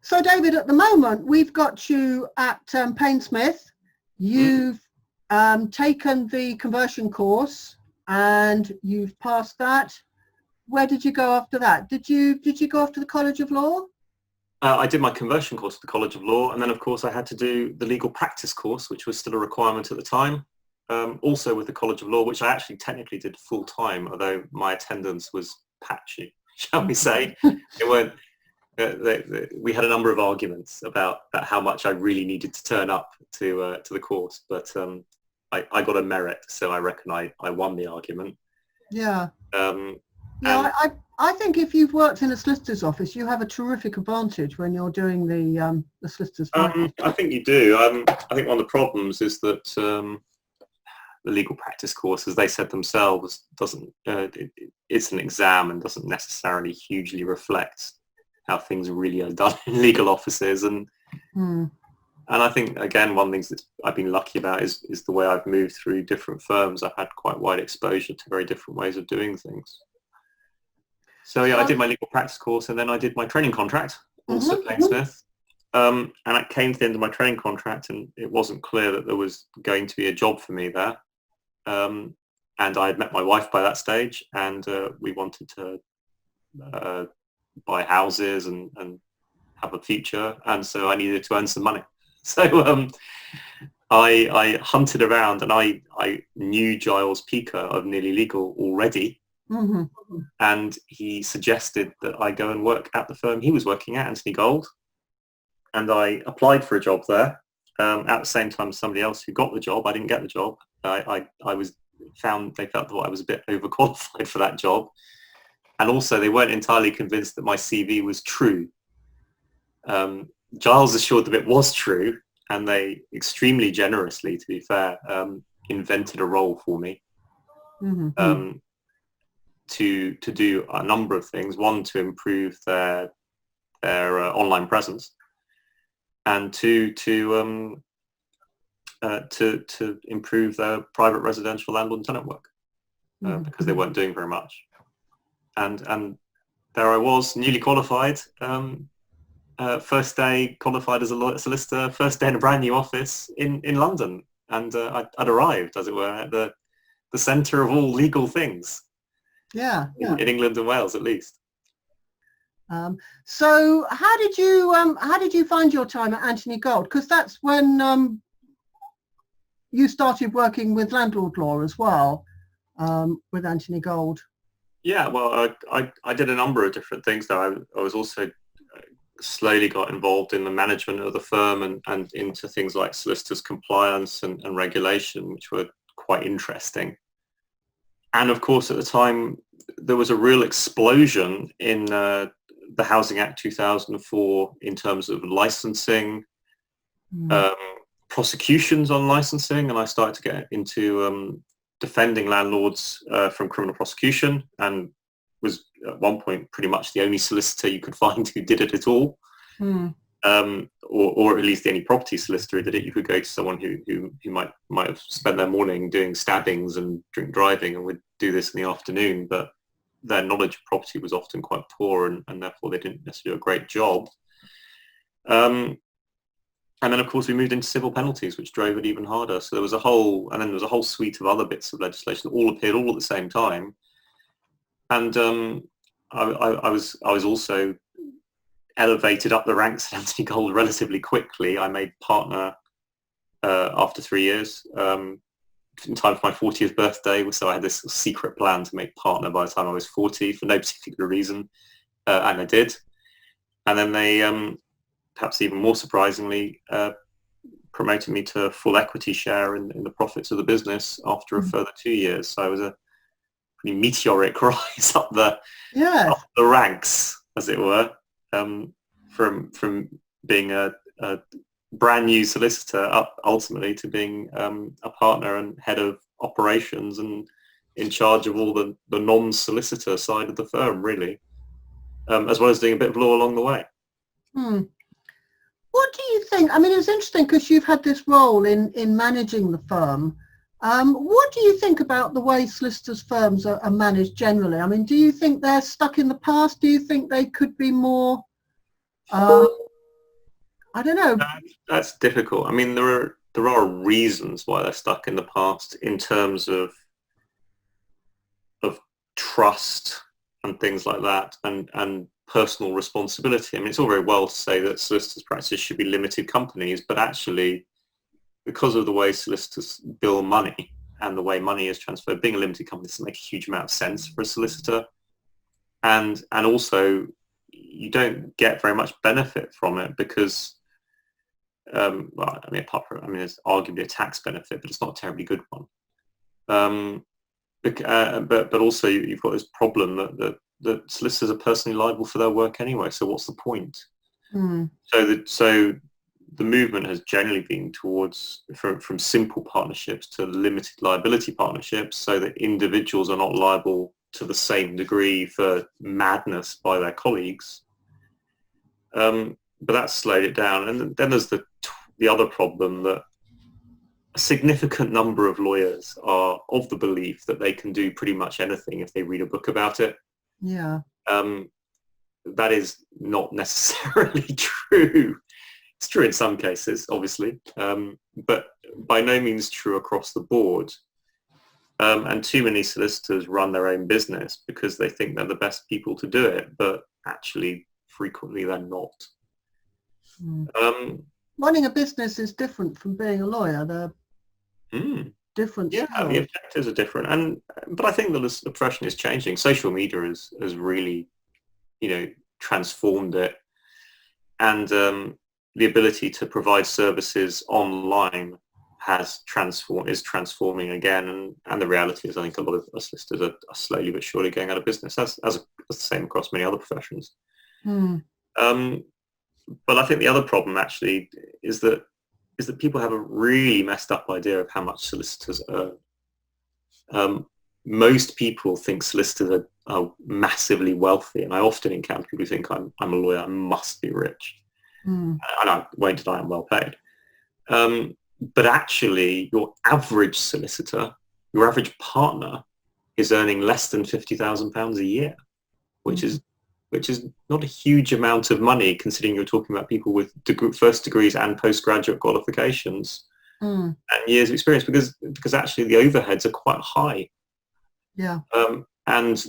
So David, at the moment, we've got you at Painsmith. You've taken the conversion course and you've passed that. Where did you go after that? Did you go off to the College of Law? I did my conversion course at the College of Law, and then of course I had to do the legal practice course, which was still a requirement at the time. Also with the College of Law, which I actually technically did full time, although my attendance was patchy, shall we say. It weren't. We had a number of arguments about how much I really needed to turn up to the course, but I got a merit, so I reckon I won the argument. Yeah. I think if you've worked in a solicitor's office, you have a terrific advantage when you're doing the solicitor's practice. I think you do. I think one of the problems is that the legal practice course, as they said themselves, doesn't. It's an exam and doesn't necessarily hugely reflect how things really are done in legal offices, and I think again one of the things that I've been lucky about is the way I've moved through different firms. I've had quite wide exposure to very different ways of doing things. So yeah, I did my legal practice course, and then I did my training contract also at Painsmith, and it came to the end of my training contract, and it wasn't clear that there was going to be a job for me there, and I had met my wife by that stage, and we wanted to buy houses and have a future, and so I needed to earn some money. So I hunted around, and I knew Giles Peaker of Nearly Legal already, and he suggested that I go and work at the firm he was working at, Anthony Gold, and I applied for a job there at the same time as somebody else who got the job. I didn't get the job. They felt that I was a bit overqualified for that job. And also, they weren't entirely convinced that my CV was true. Giles assured them it was true, and they extremely generously, to be fair, invented a role for me to do a number of things. One, to improve their online presence, and two, to improve their private residential landlord and tenant work, because they weren't doing very much. And there I was, newly qualified, first day qualified as a solicitor, first day in a brand new office in London, and I'd arrived, as it were, at the centre of all legal things. Yeah. In England and Wales, at least. So how did you find your time at Anthony Gold? Because that's when you started working with Landlord Law as well, with Anthony Gold. Yeah, well, I did a number of different things there. I was also slowly got involved in the management of the firm and into things like solicitors compliance and regulation, which were quite interesting. And of course, at the time, there was a real explosion in the Housing Act 2004 in terms of licensing, prosecutions on licensing, and I started to get into defending landlords from criminal prosecution, and was at one point pretty much the only solicitor you could find who did it at all, or at least any property solicitor who did it. You could go to someone who might have spent their morning doing stabbings and drink driving and would do this in the afternoon, but their knowledge of property was often quite poor, and therefore they didn't necessarily do a great job. And then, of course, we moved into civil penalties, which drove it even harder. So there was a whole suite of other bits of legislation that all appeared all at the same time. And I was also elevated up the ranks at Anthony Gold relatively quickly. I made partner after 3 years, in time for my 40th birthday. So I had this secret plan to make partner by the time I was 40 for no particular reason, and I did. And then they, perhaps even more surprisingly, promoted me to full equity share in the profits of the business after a further 2 years. So I was a pretty meteoric rise up the ranks, as it were, from being a brand new solicitor up ultimately to being a partner and head of operations and in charge of all the non-solicitor side of the firm, really, as well as doing a bit of law along the way. What do you think? I mean, it's interesting because you've had this role in managing the firm. What do you think about the way solicitors' firms are managed generally? I mean, do you think they're stuck in the past? Do you think they could be more I don't know. That's difficult. I mean, there are reasons why they're stuck in the past in terms of trust and things like that, and personal responsibility. I mean, it's all very well to say that solicitors' practice should be limited companies, but actually, because of the way solicitors bill money and the way money is transferred, being a limited company doesn't make a huge amount of sense for a solicitor. And also, you don't get very much benefit from it because, well, I mean, there's arguably a tax benefit, but it's not a terribly good one. But also, you've got this problem that solicitors are personally liable for their work anyway. So what's the point? So the movement has generally been towards from simple partnerships to limited liability partnerships, so that individuals are not liable to the same degree for madness by their colleagues. But that's slowed it down. And then there's the other problem that a significant number of lawyers are of the belief that they can do pretty much anything if they read a book about it. Yeah. That is not necessarily true. It's true in some cases, obviously, but by no means true across the board. And too many solicitors run their own business because they think they're the best people to do it, but actually frequently they're not. Running a business is different from being a lawyer. They're different. Yeah, skills. the objectives are different, but I think the profession is changing. Social media has really, transformed it, and the ability to provide services online is transforming again, and the reality is I think a lot of solicitors are slowly but surely going out of business, as the same across many other professions. But I think the other problem actually is that people have a really messed up idea of how much solicitors earn. Most people think solicitors are massively wealthy, and I often encounter people who think I'm a lawyer, I must be rich. And I won't deny I'm well paid. But actually, your average solicitor, your average partner, is earning less than £50,000 a year, which is not a huge amount of money, considering you're talking about people with first degrees and postgraduate qualifications and years of experience, because actually the overheads are quite high. Yeah. And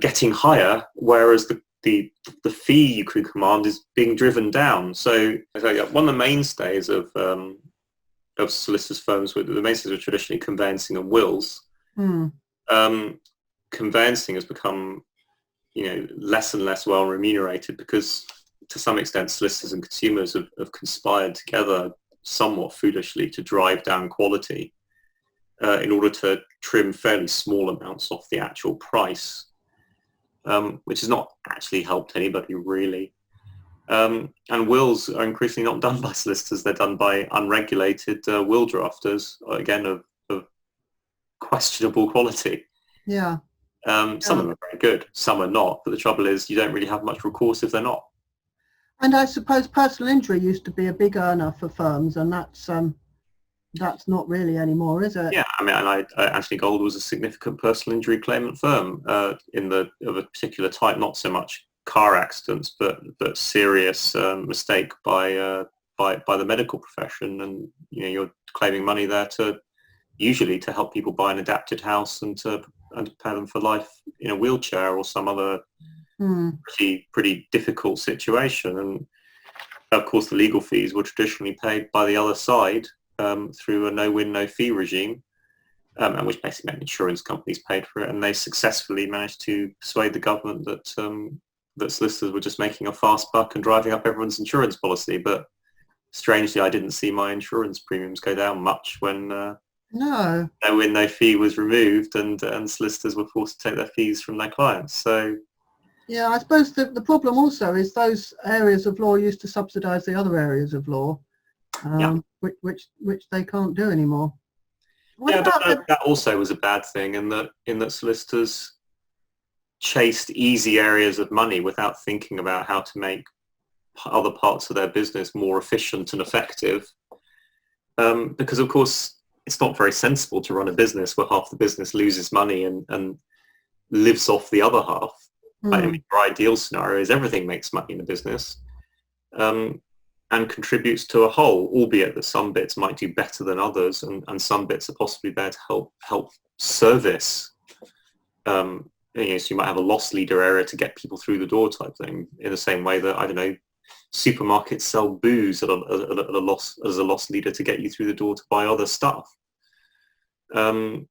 getting higher, whereas the fee you could command is being driven down. So one of the mainstays of solicitors' firms, the mainstays are traditionally conveyancing and wills. Conveyancing has become less and less well remunerated because, to some extent, solicitors and consumers have conspired together somewhat foolishly to drive down quality in order to trim fairly small amounts off the actual price, which has not actually helped anybody really. And wills are increasingly not done by solicitors; they're done by unregulated will drafters, again of questionable quality. Yeah. Some of them are very good, some are not, but the trouble is you don't really have much recourse if they're not. And I suppose personal injury used to be a big earner for firms, and that's not really anymore, is it? Yeah, I mean, Anthony Gold was a significant personal injury claimant firm of a particular type, not so much car accidents, but serious mistake by the medical profession, and you're claiming money there usually to help people buy an adapted house and to prepare them for life in a wheelchair or some other pretty difficult situation. And of course, the legal fees were traditionally paid by the other side through a no-win, no-fee regime, and which basically meant insurance companies paid for it. And they successfully managed to persuade the government that solicitors were just making a fast buck and driving up everyone's insurance policy. But strangely, I didn't see my insurance premiums go down much when no-win, no-fee was removed, and solicitors were forced to take their fees from their clients. So yeah, I suppose the problem also is those areas of law used to subsidise the other areas of law, which they can't do anymore. That also was a bad thing in that solicitors chased easy areas of money without thinking about how to make other parts of their business more efficient and effective. Because of course, it's not very sensible to run a business where half the business loses money and lives off the other half. I mean, your ideal scenario is everything makes money in the business. and contributes to a whole, albeit that some bits might do better than others, and some bits are possibly there to help service. So you might have a loss leader area to get people through the door type thing, in the same way that, I don't know, supermarkets sell booze at a loss, as a loss leader to get you through the door to buy other stuff. The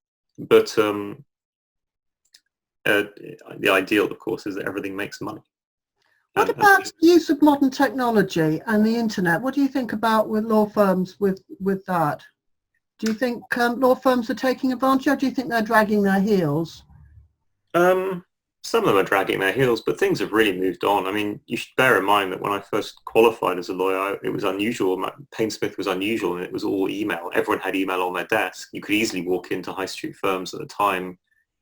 ideal, of course, is that everything makes money. What about use of modern technology and the internet? What do you think about with law firms with that? Do you think law firms are taking advantage, or do you think they're dragging their heels? Some of them are dragging their heels, but things have really moved on. I mean, you should bear in mind that when I first qualified as a lawyer, it was unusual. Painsmith was unusual, and it was all email. Everyone had email on their desk. You could easily walk into high street firms at the time,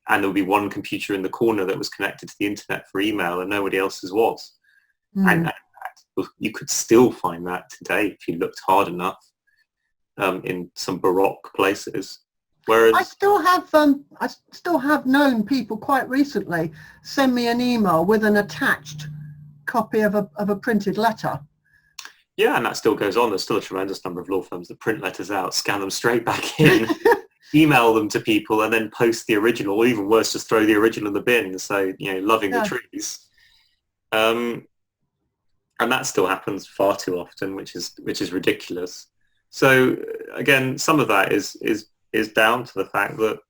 and there would be one computer in the corner that was connected to the internet for email, and nobody else's was. And you could still find that today if you looked hard enough in some baroque places. Whereas I still have known people quite recently send me an email with an attached copy of a printed letter. Yeah, and that still goes on. There's still a tremendous number of law firms that print letters out, scan them straight back in, email them to people, and then post the original, or even worse, just throw the original in the bin and say, loving the trees. And that still happens far too often, which is ridiculous. So again, some of that is down to the fact that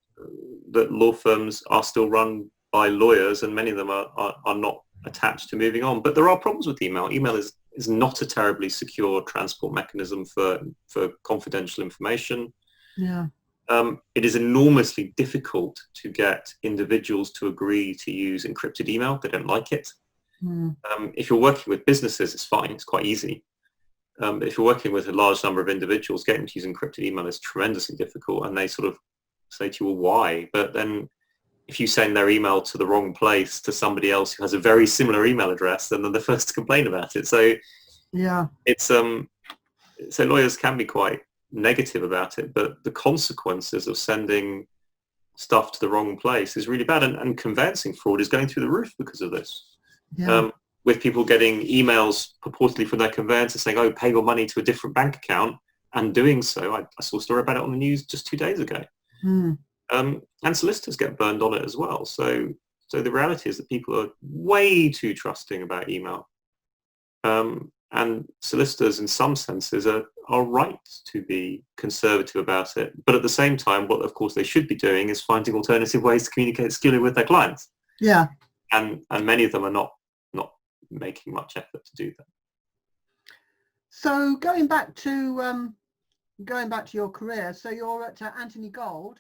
law firms are still run by lawyers, and many of them are not attached to moving on. But there are problems with email. Email is not a terribly secure transport mechanism for confidential information. Yeah. It is enormously difficult to get individuals to agree to use encrypted email. They don't like it. If you're working with businesses, it's fine. It's quite easy. If you're working with a large number of individuals, getting to use encrypted email is tremendously difficult, and they sort of say to you, well, why? But then if you send their email to the wrong place to somebody else who has a very similar email address, then they're the first to complain about it. So yeah, it's so lawyers can be quite negative about it, but the consequences of sending stuff to the wrong place is really bad, and conveyancing fraud is going through the roof because of this. yeah. With people getting emails purportedly from their conveyancer saying, oh, pay your money to a different bank account, and doing so. I saw a story about it on the news just 2 days ago. And solicitors get burned on it as well. So the reality is that people are way too trusting about email. And solicitors, in some senses, are right to be conservative about it. But at the same time, what, of course, they should be doing is finding alternative ways to communicate securely with their clients. Yeah. And many of them are not making much effort to do that. So going back to your career, so you're at Anthony Gold.